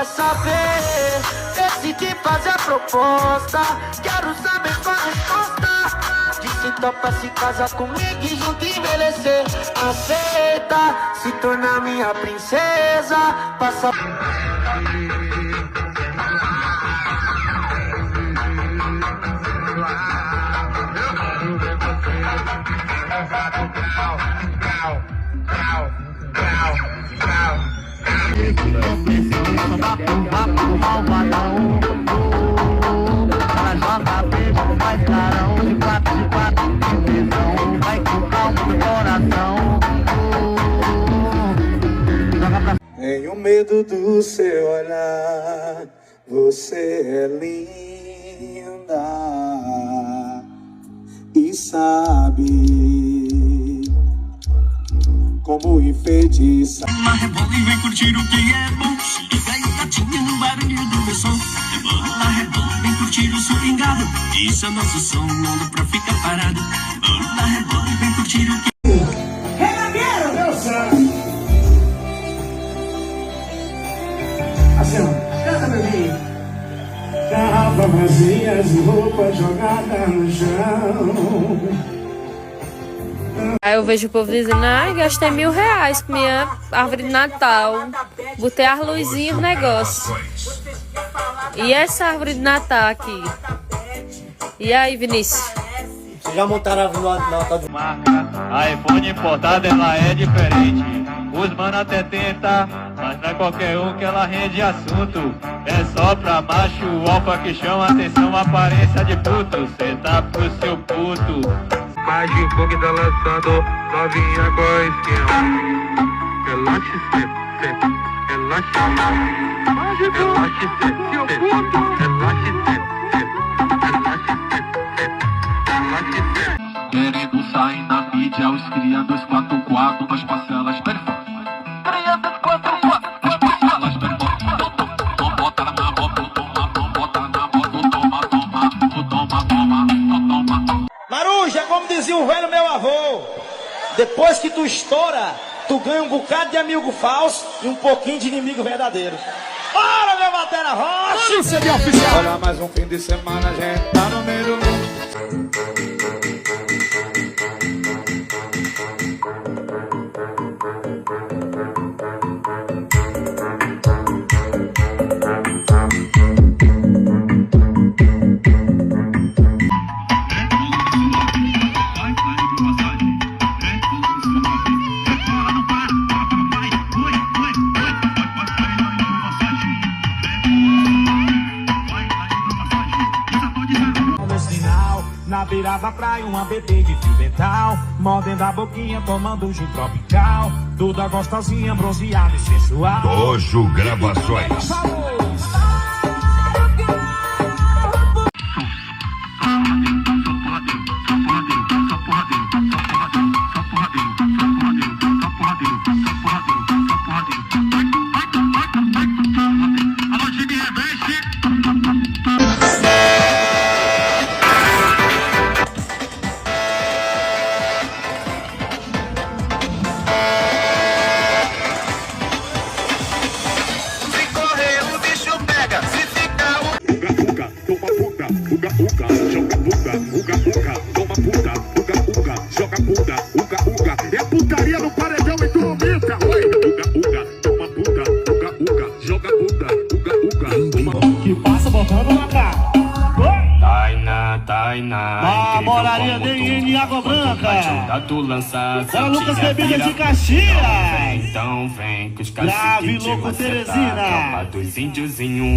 quer saber, decidi fazer a proposta. Quero saber sua resposta. Disse topa se casar comigo e junto envelhecer. Aceita se tornar minha princesa. Passa... Tenho medo do seu olhar, você é linda e sabe como enfeitiçar. Rebola e vem curtir o que é bom. Se liga aí, gatinha, no barulho do meu som. Rebola, vem curtir o swingado. Isso é nosso som, não dá pra ficar parado. Rebola, vem curtir o que... Regadeiro! Meu sangue! Assim, ó. Canta, meu filho. Garrafa vazia de roupa jogada no chão. Aí eu vejo o povo dizendo, ai, gastei R$1.000 com minha árvore de Natal. Botei as luzinhas no negócio. E essa árvore de Natal aqui? E aí, Vinícius? Vocês já montaram a árvore de Natal de marca? A iPhone importada, ela é diferente. Os mano até tenta, mas não é qualquer um que ela rende assunto. É só pra macho alfa que chama atenção, aparência de puto. Cê tá pro seu puto. Mágico que tá lançando novinha com esquema. Relaxe, relaxe. Mágico, relaxe, relaxe, Querendo sair na mídia, os cria 244, nós parcelas performam. Cria 244, nós parcelas performam. Bota na boca, toma, bota na boca, toma. Maruja, como dizia o velho meu avô, depois que tu estoura, tu ganha um bocado de amigo falso e um pouquinho de inimigo verdadeiro. Bora, meu batera rocha! Olha, mais um fim de semana, a gente tá no meio do mundo. Na beira da praia, uma bebê de fio dental, mordendo a boquinha, tomando um gin tropical. Toda gostosinha, bronzeada e sensual. Dojo Gravações. É putaria no paredão e tu aumenta. Toma puta, joga puta, Que passa botando na cara. Tainá, moraria de Água Branca. Tu lança, Bora, Lucas Bebida de Caxias. Então vem com os Grave, louco, Teresina. Dos índiozinhos.